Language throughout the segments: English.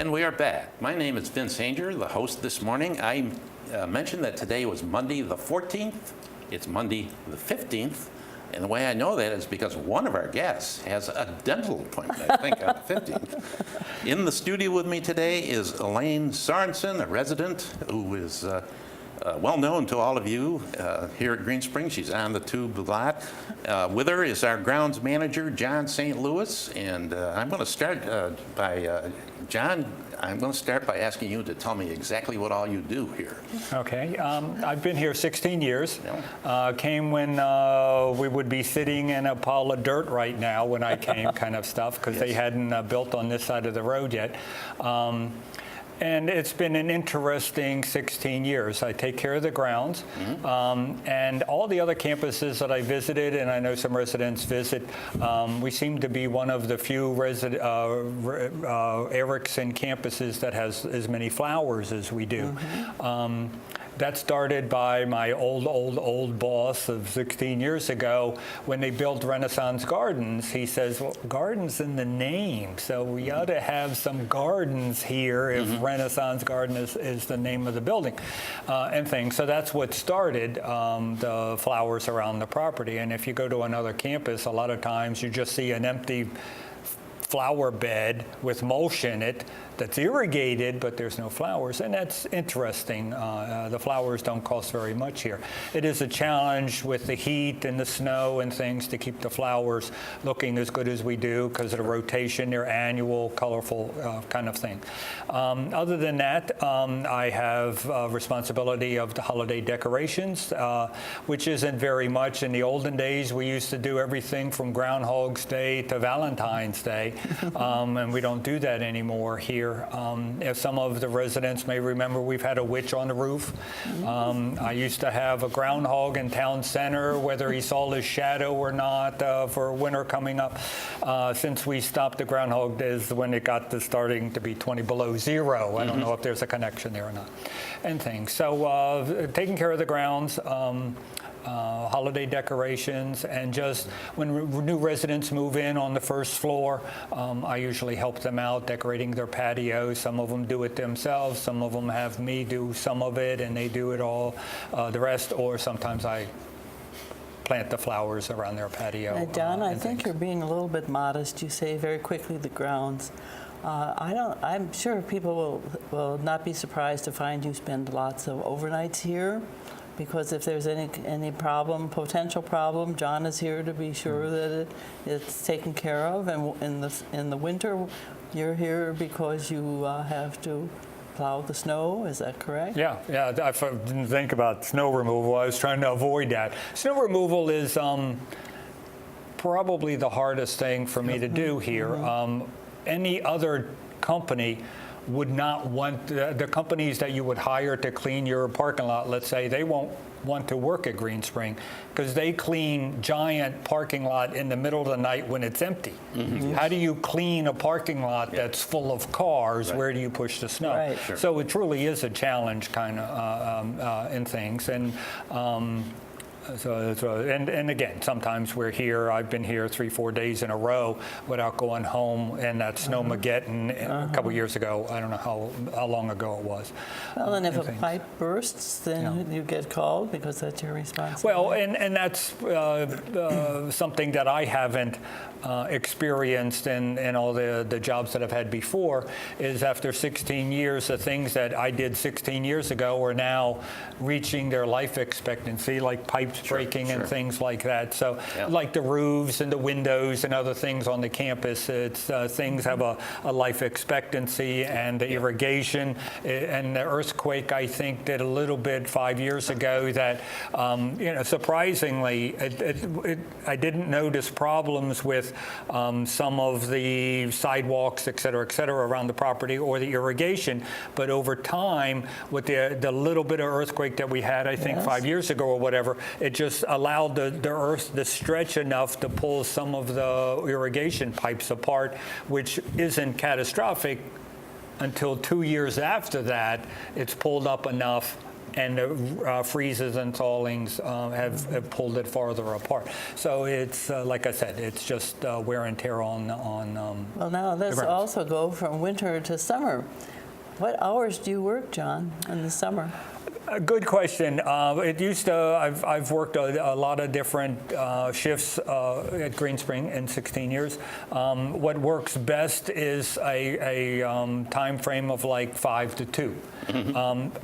And we are back. My name is Vince Hanger, the host this morning. I mentioned that today was Monday the 14th. It's Monday the 15th. And the way I know that is because one of our guests has a dental appointment, I think, on the 15th. In the studio with me today is Elaine Sorensen, a resident who is well known to all of you here at Green Springs. She's on the tube a lot. With her is our grounds manager, John St. Louis. And I'm going to start by, John, I'm going to start by asking you to tell me exactly what all you do here. Okay. I've been here 16 years. Yeah. Came when we would be sitting in a pile of dirt right now when I came, kind of stuff, because Yes. they hadn't built on this side of the road yet. And it's been an interesting 16 years. I take care of the grounds, and all the other campuses that I visited, and I know some residents visit, we seem to be one of the few Erickson campuses that has as many flowers as we do. That started by my old boss of 16 years ago when they built Renaissance Gardens. He says, well, gardens in the name, so we ought to have some gardens here if Renaissance Garden is the name of the building and things. So that's what started the flowers around the property. And if you go to another campus, a lot of times you just see an empty flower bed with mulch in it that's irrigated, but there's no flowers, and that's interesting. The flowers don't cost very much here. It is a challenge with the heat and the snow and things to keep the flowers looking as good as we do because of the rotation. They're annual, colorful kind of thing. Other than that, I have responsibility of the holiday decorations, which isn't very much. In the olden days, we used to do everything from Groundhog's Day to Valentine's Day, and we don't do that anymore here. As some of the residents may remember, we've had a witch on the roof. I used to have a groundhog in town center, whether he saw his shadow or not, for winter coming up. Since we stopped the groundhog is when it got to starting to be 20 below zero. I don't know if there's a connection there or not, and things. So taking care of the grounds, holiday decorations, and just when new residents move in on the first floor, I usually help them out decorating their patios. Some of them do it themselves. Some of them have me do some of it, and they do it all, the rest, or sometimes I plant the flowers around their patio. John, I think you're being a little bit modest. You say very quickly the grounds. I'm sure people will not be surprised to find you spend lots of overnights here. Because if there's any problem, potential problem, John is here to be sure that it's taken care of. And in the winter, you're here because you have to plow the snow. Is that correct? Yeah. I didn't think about snow removal. I was trying to avoid that. Snow removal is probably the hardest thing for me to do here. Any other company would not want, the companies that you would hire to clean your parking lot, let's say, they won't want to work at Green Spring because they clean giant parking lot in the middle of the night when it's empty. Yes. How do you clean a parking lot that's full of cars? Right. Where do you push the snow? Right. Sure. So it truly is a challenge kind of in things. And and again, sometimes we're here. I've been here 3-4 days in a row without going home, and that snowmageddon a couple years ago. I don't know how long ago it was. Well, and if a pipe bursts, then you get called because that's your responsibility. Well, and that's something that I haven't experienced in all the jobs that I've had before, is after 16 years, the things that I did 16 years ago are now reaching their life expectancy, like pipes breaking and things like that. So like the roofs and the windows and other things on the campus, it's things have a life expectancy, and the irrigation and the earthquake, I think, did a little bit 5 years ago that, surprisingly, I didn't notice problems with some of the sidewalks, et cetera, around the property or the irrigation. But over time, with the little bit of earthquake that we had, I think 5 years ago or whatever, it just allowed the earth to stretch enough to pull some of the irrigation pipes apart, which isn't catastrophic until 2 years after that. It's pulled up enough and the freezes and thawings have pulled it farther apart. So it's, like I said, it's just wear and tear on Well, now let's grounds. also go from winter to summer. What hours do you work, John, in the summer? A good question. It used to. I've worked a lot of different shifts at Green Spring in 16 years. What works best is a time frame of like 5 to 2.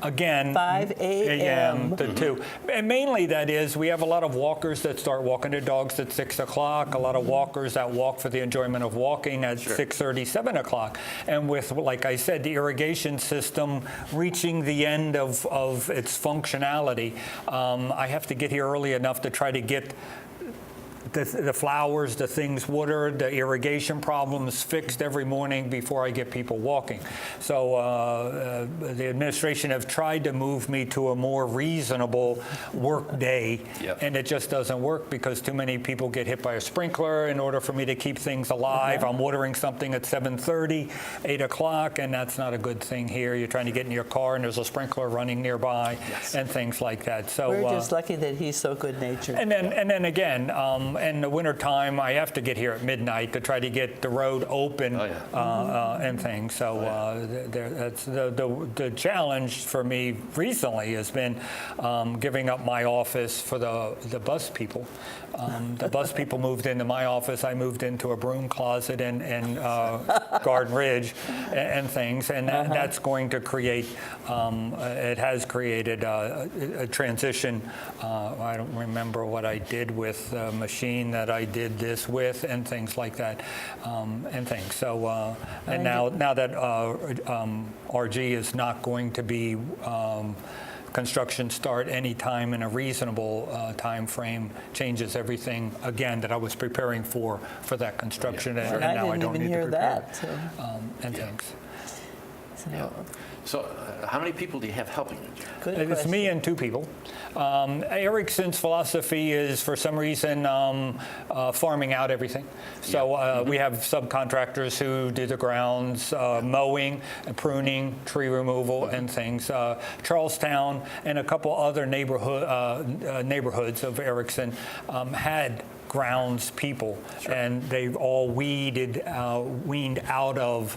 Again, 5 a.m. to 2. And mainly that is we have a lot of walkers that start walking their dogs at 6 o'clock. A lot of walkers that walk for the enjoyment of walking at 6:30, 7 o'clock. And with, like I said, the irrigation system reaching the end of its functionality, I have to get here early enough to try to get the flowers, the things watered, the irrigation problems fixed every morning before I get people walking. So the administration have tried to move me to a more reasonable work day, and it just doesn't work because too many people get hit by a sprinkler in order for me to keep things alive. I'm watering something at 7:30, 8 o'clock, and that's not a good thing here. You're trying to get in your car and there's a sprinkler running nearby and things like that. So We're just lucky that he's so good-natured. and then again, in the wintertime, I have to get here at midnight to try to get the road open and things. So that's the challenge for me recently has been giving up my office for the bus people. The bus people moved into my office. I moved into a broom closet in Garden Ridge and things. And that's going to create, it has created a transition. I don't remember what I did with the machine that I did this with and things like that and things. So, and now that RG is not going to be construction start anytime in a reasonable time frame, changes everything again that I was preparing for that construction, and now I don't need to prepare and things. So how many people do you have helping you? Good It's question. me and 2 people. Ericsson's philosophy is, for some reason, farming out everything. So we have subcontractors who do the grounds, mowing, pruning, tree removal, and things. Charlestown and a couple other neighborhoods of Ericsson had grounds people, and they've all weaned out of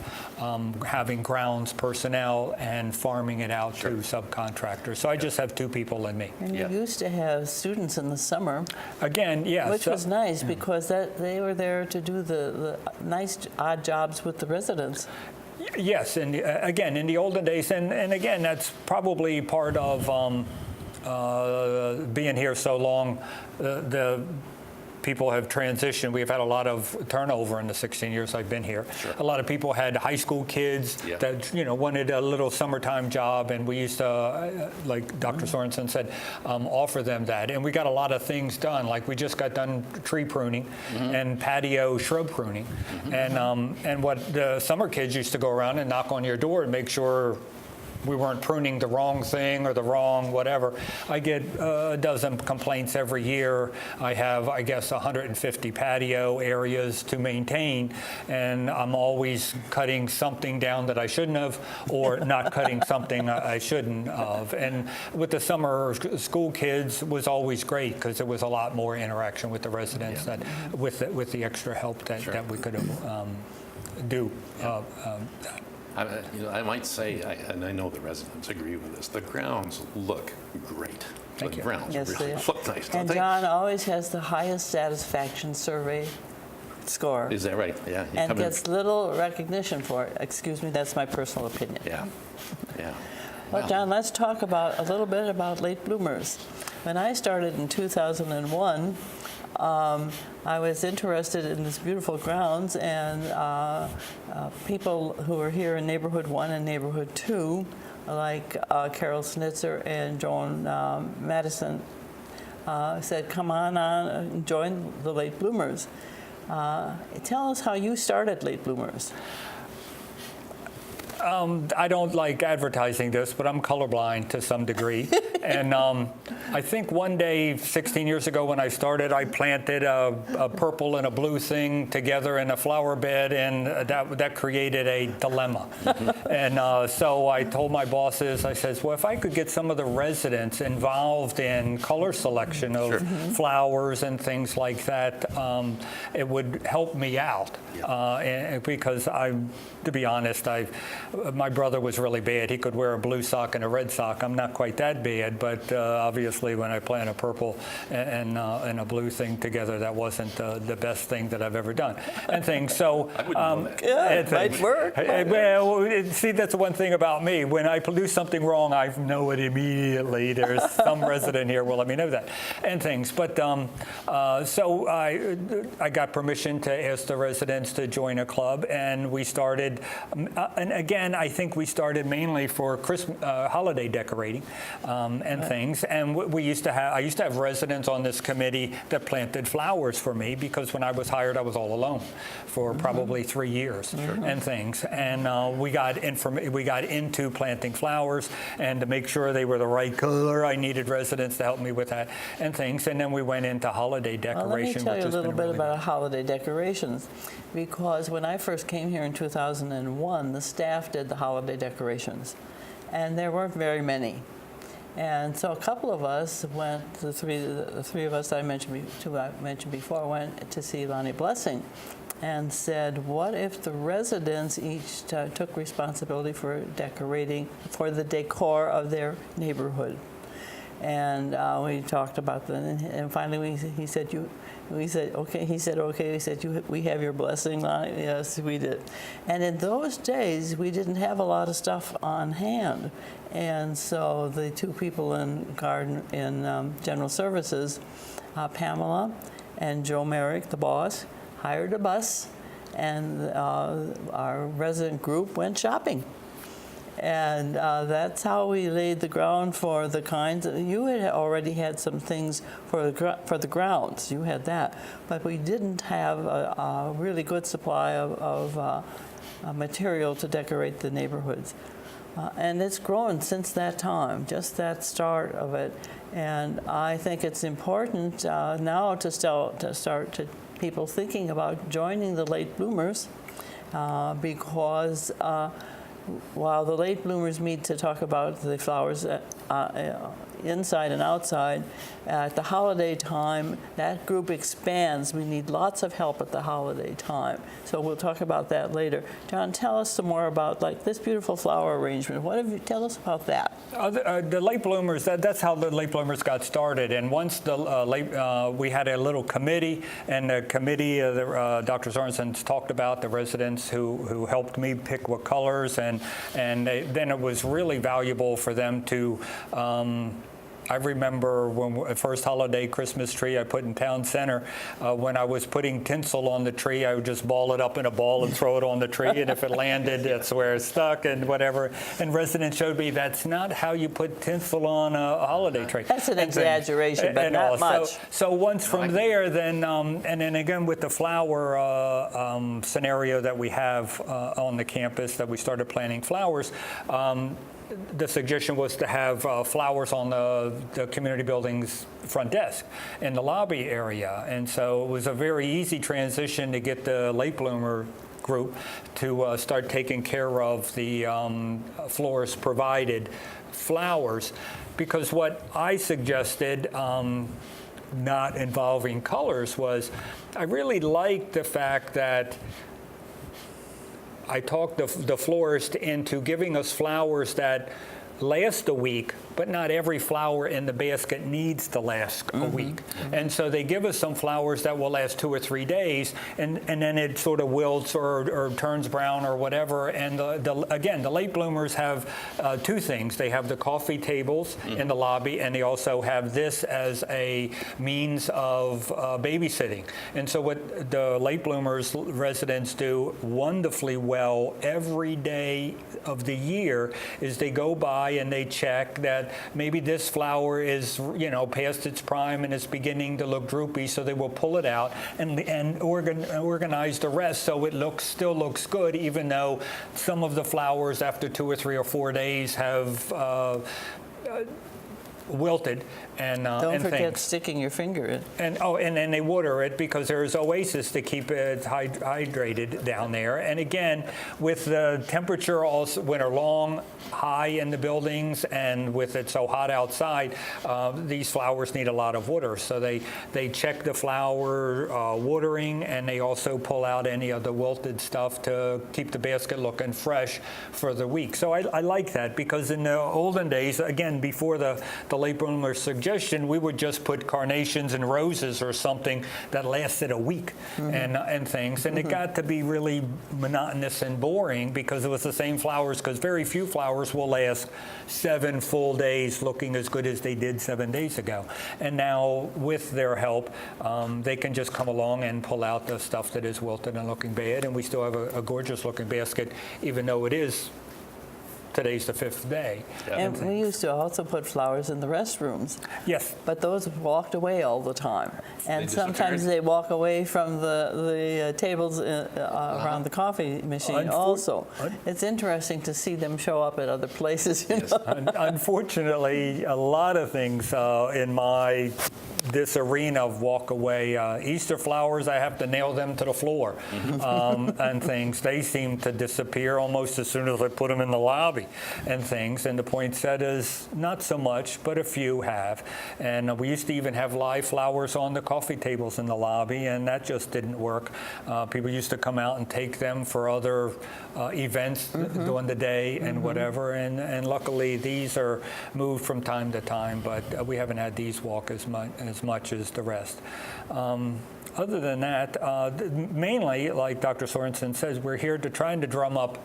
having grounds personnel and farming it out to subcontractors. So I just have 2 people and me. And you used to have students in the summer, Again, yes. which was nice because they were there to do the nice odd jobs with the residents. Yes, and again, in the olden days, and again, that's probably part of being here so long, the people have transitioned. We've had a lot of turnover in the 16 years I've been here. A lot of people had high school kids that wanted a little summertime job, and we used to, like Dr. Sorensen said, offer them that. And we got a lot of things done. Like we just got done tree pruning and patio shrub pruning, and what the summer kids used to go around and knock on your door and make sure we weren't pruning the wrong thing or the wrong whatever. I get a dozen complaints every year. I have, I guess, 150 patio areas to maintain, and I'm always cutting something down that I shouldn't have, or not cutting something I shouldn't have. And with the summer school kids was always great because there was a lot more interaction with the residents that, with the extra help that we could do. I might say, and I know the residents agree with this, the grounds look great. Thank you. Grounds Yes, really they are. look nice, don't And they? John always has the highest satisfaction survey score Is that right? Yeah. You and come in- gets little recognition for it. Excuse me, that's my personal opinion. Yeah. Well, John, let's talk a little bit about late bloomers. When I started in 2001, I was interested in this beautiful grounds, and people who were here in Neighborhood 1 and Neighborhood 2, like Carol Snitzer and Joan Madison, said, come on and join the late bloomers. Tell us how you started late bloomers. I don't like advertising this, but I'm colorblind to some degree. And I think one day, 16 years ago when I started, I planted a purple and a blue thing together in a flower bed, and that created a dilemma. And so I told my bosses, I said, well, if I could get some of the residents involved in color selection of flowers and things like that, it would help me out. Because to be honest, my brother was really bad. He could wear a blue sock and a red sock. I'm not quite that bad, but obviously when I plant a purple and a blue thing together, that wasn't the best thing that I've ever done. And things. So it might work. Well, see, that's one thing about me. When I do something wrong, I know it immediately. There's some resident here will let me know that, and things. But so I got permission to ask the residents to join a club, and we started. And again, I think we started mainly for Christmas, holiday decorating and things. And I used to have residents on this committee that planted flowers for me, because when I was hired, I was all alone for probably 3 years and things. And we got into planting flowers, and to make sure they were the right color, I needed residents to help me with that and things. And then we went into holiday decoration. Well, let me tell you a little bit about holiday decorations, because when I first came here in 2001, the staff did the holiday decorations, and there weren't very many. And so a couple of us went, the three of us I mentioned before, went to see Lonnie Blessing and said, what if the residents each took responsibility for decorating, for the decor of their neighborhood? And we talked about that, and finally he said, okay. He said, we have your blessing, Lonnie. Yes, we did. And in those days, we didn't have a lot of stuff on hand. And so the two people in General Services, Pamela and Joe Merrick, the boss, hired a bus, and our resident group went shopping. And that's how we laid the ground for the kinds of, you had already had some things for the grounds. You had that. But we didn't have a really good supply of material to decorate the neighborhoods. And it's grown since that time, just that start of it. And I think it's important now to start people thinking about joining the late bloomers, because while the late bloomers meet to talk about the flowers inside and outside, at the holiday time, that group expands. We need lots of help at the holiday time. So we'll talk about that later. John, tell us some more about this beautiful flower arrangement. Tell us about that? The late bloomers, that's how the late bloomers got started. And once we had a little committee, and the committee, Dr. Sorensen's talked about the residents who helped me pick what colors, and then it was really valuable for them to I remember when the first holiday Christmas tree I put in town center, when I was putting tinsel on the tree, I would just ball it up in a ball and throw it on the tree, and if it landed, that's where it stuck and whatever. And residents showed me that's not how you put tinsel on a holiday tree. That's an exaggeration, but not much. So once from there, then, and then again with the flower scenario that we have on the campus, that we started planting flowers, the suggestion was to have flowers on the community building's front desk in the lobby area. And so it was a very easy transition to get the late bloomer group to start taking care of the florist provided flowers, because what I suggested, not involving colors, was I really liked the fact that I talked the florist into giving us flowers that last a week, but not every flower in the basket needs to last a week. And so they give us some flowers that will last 2 or 3 days, and then it sort of wilts or turns brown or whatever. And again, the late bloomers have two things. They have the coffee tables in the lobby, and they also have this as a means of babysitting. And so what the late bloomers residents do wonderfully well every day of the year is they go by and they check that that maybe this flower is, past its prime and it's beginning to look droopy, so they will pull it out and organize the rest so it still looks good, even though some of the flowers after 2 or 3 or 4 days have wilted and Don't forget things. sticking your finger in. And then they water it because there's oasis to keep it hydrated down there. And again, with the temperature also when are long, high in the buildings, and with it so hot outside, these flowers need a lot of water. So they check the flower watering, and they also pull out any of the wilted stuff to keep the basket looking fresh for the week. So I like that, because in the olden days, again, before the late bloomer suggestion, we would just put carnations and roses or something that lasted a week and things. And it got to be really monotonous and boring because it was the same flowers, because very few flowers will last 7 full days looking as good as they did 7 days ago. And now, with their help, they can just come along and pull out the stuff that is wilted and looking bad, and we still have a gorgeous looking basket, even though today's the 5th day. And we used to also put flowers in the restrooms. Yes. But those walked away all the time. And They sometimes disappeared? they walk away from the tables around the coffee machine also. It's interesting to see them show up at other places. You know? Unfortunately, a lot of things in this arena of walk away. Easter flowers, I have to nail them to the floor and things. They seem to disappear almost as soon as I put them in the lobby and things. And the poinsettias, not so much, but a few have. And we used to even have live flowers on the coffee tables in the lobby, and that just didn't work. People used to come out and take them for other events during the day and whatever. And luckily, these are moved from time to time, but we haven't had these walk as much as the rest. Other than that, mainly, like Dr. Sorensen says, we're here trying to drum up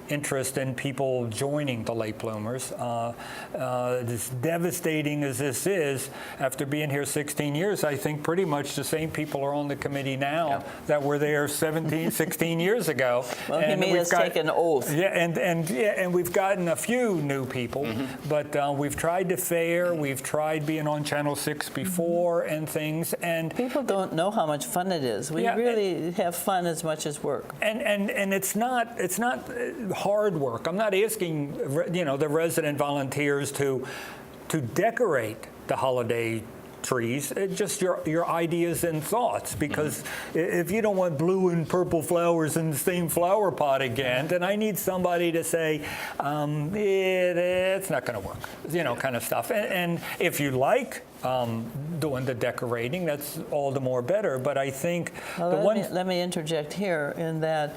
interest in people joining the late bloomers. As devastating as this is, after being here 16 years, I think pretty much the same people are on the committee now that were there 16 years ago. Well, he made us take an oath. Yeah, and we've gotten a few new people, but we've tried the fair, we've tried being on Channel 6 before and things, and people don't know how much fun it is. We really have fun as much as work. And it's not hard work. I'm not asking the resident volunteers to decorate the holiday trees. It's just your ideas and thoughts, because if you don't want blue and purple flowers in the same flower pot again, then I need somebody to say, it's not going to work, kind of stuff. And if you like doing the decorating, that's all the more better. But I think let me interject here in that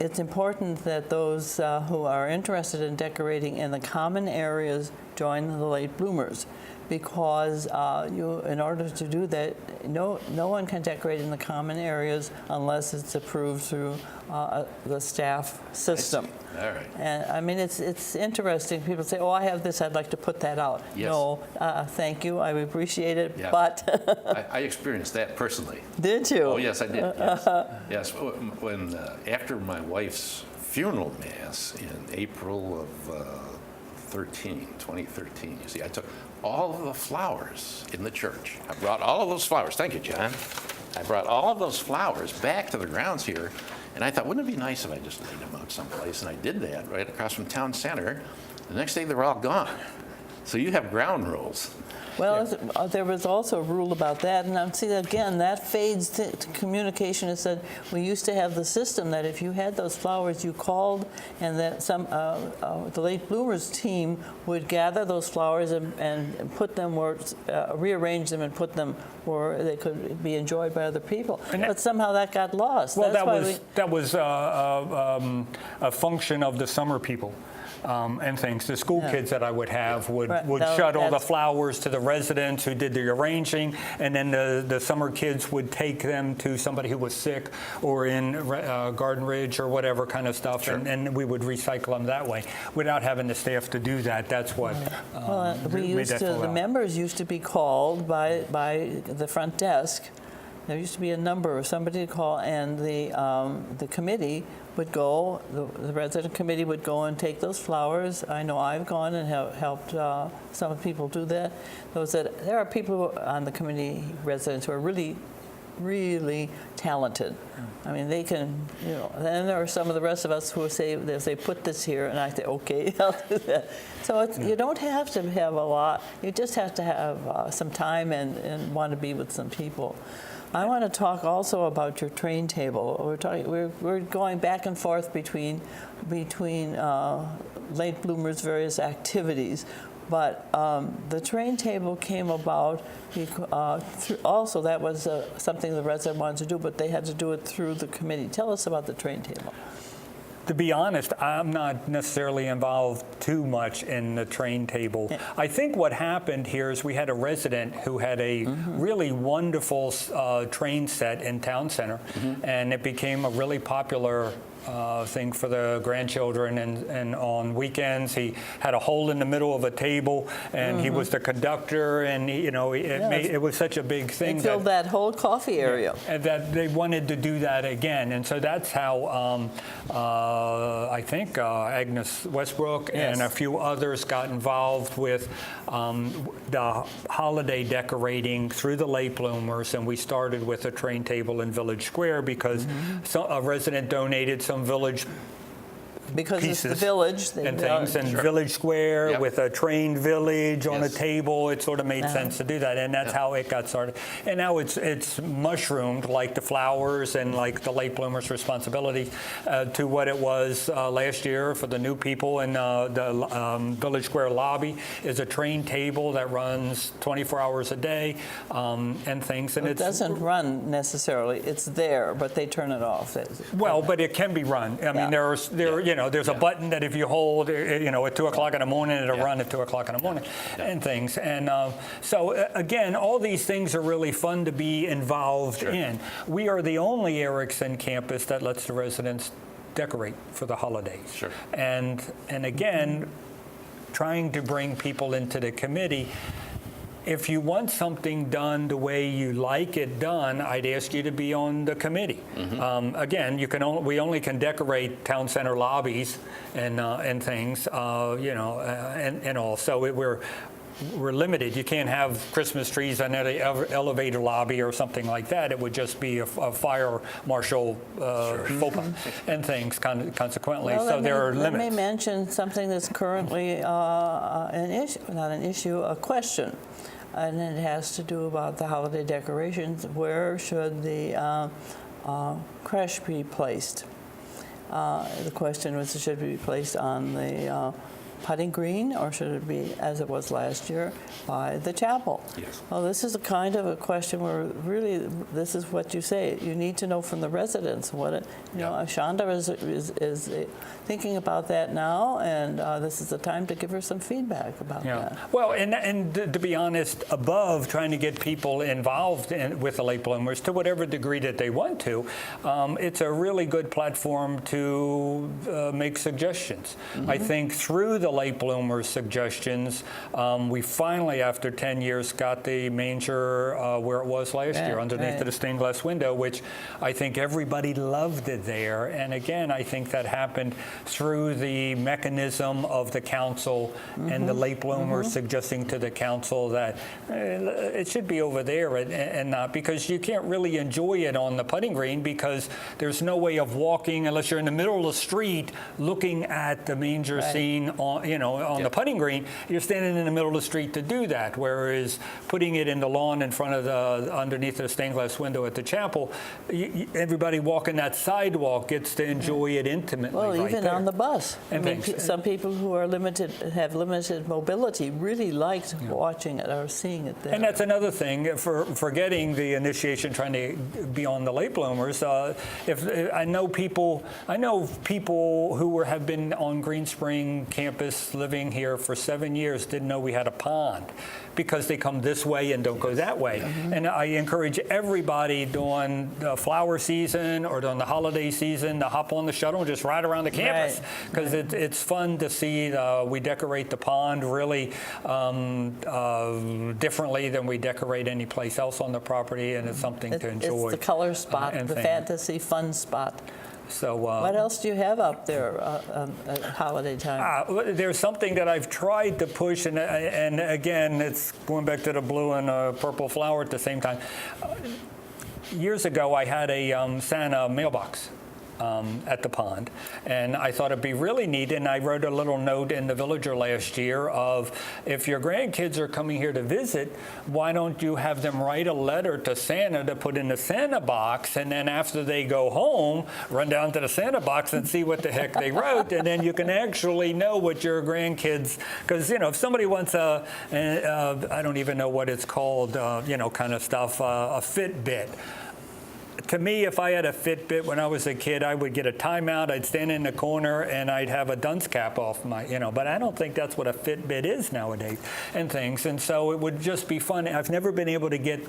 it's important that those who are interested in decorating in the common areas join the late bloomers, because in order to do that, no one can decorate in the common areas unless it's approved through the staff system. All right. And I mean, it's interesting. People say, "Oh, I have this. I'd like to put that out." Yes. No, thank you. I appreciate it, Yeah. but I experienced that personally. did you? Oh, yes, I did. Yes. Yes. When after my wife's funeral mass in April of 2013, you see, I took all of the flowers in the church. I brought all of those flowers. Thank you, John. I brought all of those flowers back to the grounds here, and I thought, wouldn't it be nice if I just laid them out someplace? And I did that right across from town center. The next day, they were all gone. So you have ground rules. Well, there was also a rule about that, and I'm seeing again that fades to communication. It said we used to have the system that if you had those flowers, you called, and that the late bloomers team would gather those flowers and put them where, rearrange them and put them where they could be enjoyed by other people. But somehow that got lost. Well, that was a function of the summer people. And things. The school kids that I would have would shuttle the flowers to the residents who did the arranging, and then the summer kids would take them to somebody who was sick or in Garden Ridge or whatever kind of stuff, and we would recycle them that way without having the staff to do that. That's what the members used to be called by the front desk there used to be a number, somebody to call, and the committee would go, the resident committee would go and take those flowers. I know I've gone and helped some people do that. There are people on the committee, residents, who are really, really talented. I mean, they can, then there are some of the rest of us who say, they say, put this here, and I say, okay, I'll do that. So you don't have to have a lot. You just have to have some time and want to be with some people. I want to talk also about your train table. We're going back and forth between late bloomers' various activities. But the train table came about also, that was something the resident wanted to do, but they had to do it through the committee. Tell us about the train table. To be honest, I'm not necessarily involved too much in the train table. Yeah. I think what happened here is we had a resident who had a really wonderful train set in Town Center, and it became a really popular thing for the grandchildren, and on weekends he had a hole in the middle of a table, and he was the conductor, and it was such a big thing. They filled that whole coffee area. And that they wanted to do that again, and so that's how I think Agnes Westbrook and a few others got involved with the holiday decorating through the late bloomers, and we started with a train table in Village Square because a resident donated some village because pieces it's the village and things, and Village Square with a train village on a table. It sort of made sense to do that, and that's how it got started. And now it's mushroomed, like the flowers and like the late bloomers' responsibility, to what it was last year for the new people. And the Village Square lobby is a train table that runs 24 hours a day, and things. And it doesn't run necessarily. It's there, but they turn it off. Well, but it can be run. I mean, there's a button that if you hold, at 2 o'clock in the morning, it'll run at 2 o'clock in the morning, and things. And so again, all these things are really fun to be involved in. We are the only Erickson campus that lets the residents decorate for the holidays. Sure. And again, trying to bring people into the committee. If you want something done the way you like it done, I'd ask you to be on the committee. Again, we only can decorate town center lobbies and things, and all. So we're limited. You can't have Christmas trees on the elevator lobby or something like that. It would just be a fire marshal faux pas and things, consequently. Well, so there are limits. Let me mention something that's currently an issue, not an issue, a question. And it has to do about the holiday decorations. Where should the creche be placed? The question was, should it be placed on the putting green, or should it be, as it was last year, by the chapel? Yes. Well, this is a kind of a question where really, this is what you say. You need to know from the residents what it, Shonda is thinking about that now, and this is the time to give her some feedback about that. Well, and to be honest, above trying to get people involved with the late bloomers to whatever degree that they want to, it's a really good platform to make suggestions. I think through the late bloomers suggestions, we finally, after 10 years, got the manger where it was last year, underneath the stained glass window, which I think everybody loved it there. And again, I think that happened through the mechanism of the council and the late bloomers suggesting to the council that it should be over there and not, because you can't really enjoy it on the putting green because there's no way of walking unless you're in the middle of the street looking at the manger scene on the putting green. You're standing in the middle of the street to do that, whereas putting it in the lawn in front of underneath the stained glass window at the chapel, everybody walking that sidewalk gets to enjoy it intimately. Well, even there. On the bus. And I mean, some people who are have limited mobility really liked watching it or seeing it there. And that's another thing for getting the initiation, trying to be on the late bloomers. If I know people who have been on Green Spring campus tourists living here for 7 years didn't know we had a pond because they come this way and don't go that way. And I encourage everybody during the flower season or during the holiday season to hop on the shuttle and just ride around the campus because it's fun to see. We decorate the pond really differently than we decorate any place else on the property, and it's something to enjoy. It's the color spot, the fantasy fun spot. So, what else do you have up there at holiday time? There's something that I've tried to push, and again, it's going back to the blue and purple flower at the same time. Years ago, I had a Santa mailbox at the pond, and I thought it'd be really neat, and I wrote a little note in the Villager last year of, if your grandkids are coming here to visit, why don't you have them write a letter to Santa to put in the Santa box, and then after they go home, run down to the Santa box and see what the heck they wrote, and then you can actually know what your grandkids, because, if somebody wants I don't even know what it's called, kind of stuff, a Fitbit. To me, if I had a Fitbit when I was a kid, I would get a timeout, I'd stand in the corner, and I'd have a dunce cap off my, but I don't think that's what a Fitbit is nowadays and things. And so it would just be fun. I've never been able to get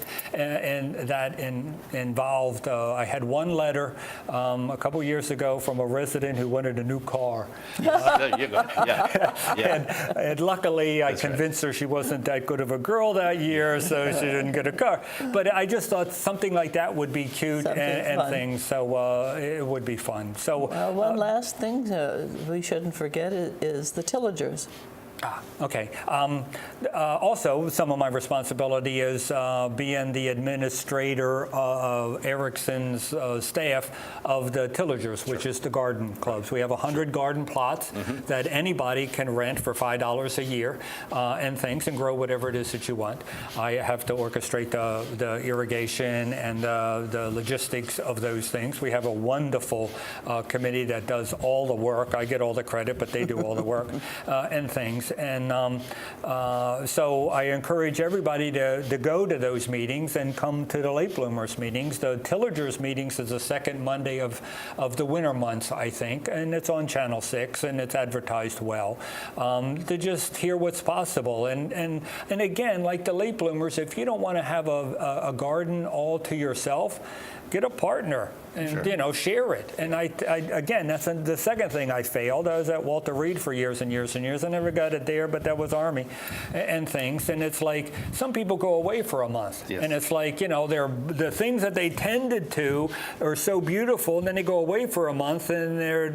involved. I had one letter a couple years ago from a resident who wanted a new car. There you go. Yeah. And luckily, I convinced her she wasn't that good of a girl that year, so she didn't get a car. But I just thought something like that would be cute. And things, so it would be fun. So one last thing we shouldn't forget is the tillagers. Okay. Also, some of my responsibility is being the administrator of Erickson's staff of the Tillagers, which is the garden clubs. We have 100 garden plots that anybody can rent for $5 a year and things, and grow whatever it is that you want. I have to orchestrate the irrigation and the logistics of those things. We have a wonderful committee that does all the work. I get all the credit, but they do all the work and things. And so I encourage everybody to go to those meetings and come to the late bloomers meetings. The Tillagers meetings is the second Monday of the winter months, I think, and it's on Channel 6 and it's advertised well, to just hear what's possible. And again, like the late bloomers, if you don't want to have a garden all to yourself, get a partner and share it. And I again, that's the second thing I failed. I was at Walter Reed for years and years and years. I never got it there, but that was Army and things. And it's like some people go away for a month, and it's like they're the things that they tended to are so beautiful, and then they go away for a month, and they're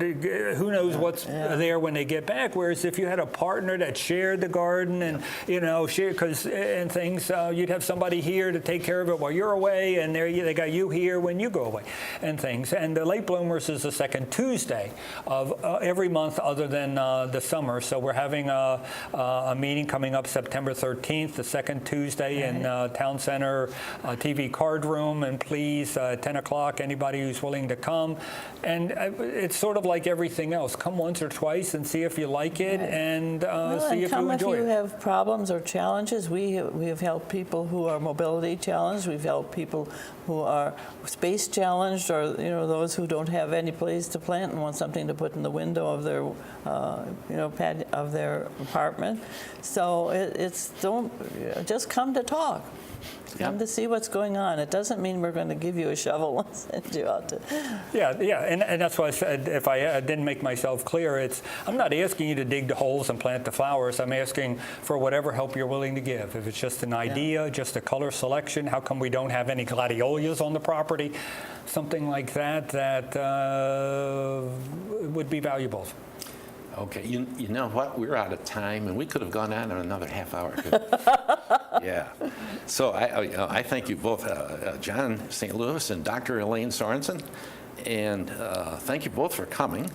who knows what's there when they get back. Whereas if you had a partner that shared the garden and share and things, you'd have somebody here to take care of it while you're away, and they got you here when you go away and things. And the late bloomers is the second Tuesday of every month other than the summer. So we're having a meeting coming up September 13th, the second Tuesday in Town Center TV card room. And please, 10 o'clock, anybody who's willing to come. And it's sort of like everything else. Come once or twice and see if you like it and see if you enjoy it. If you have problems or challenges, we have helped people who are mobility challenged. We've helped people who are space challenged, or those who don't have any place to plant and want something to put in the window of their pad of their apartment. So just come to talk. Come to see what's going on. It doesn't mean we're going to give you a shovel and send you out to. And that's why I said, if I didn't make myself clear, I'm not asking you to dig the holes and plant the flowers. I'm asking for whatever help you're willing to give. If it's just an idea, just a color selection, how come we don't have any gladiolus on the property? Something like that would be valuable. Okay, you know what? We're out of time, and we could have gone on in another half hour. Yeah. So I thank you both, John St. Louis and Dr. Elaine Sorensen, and thank you both for coming.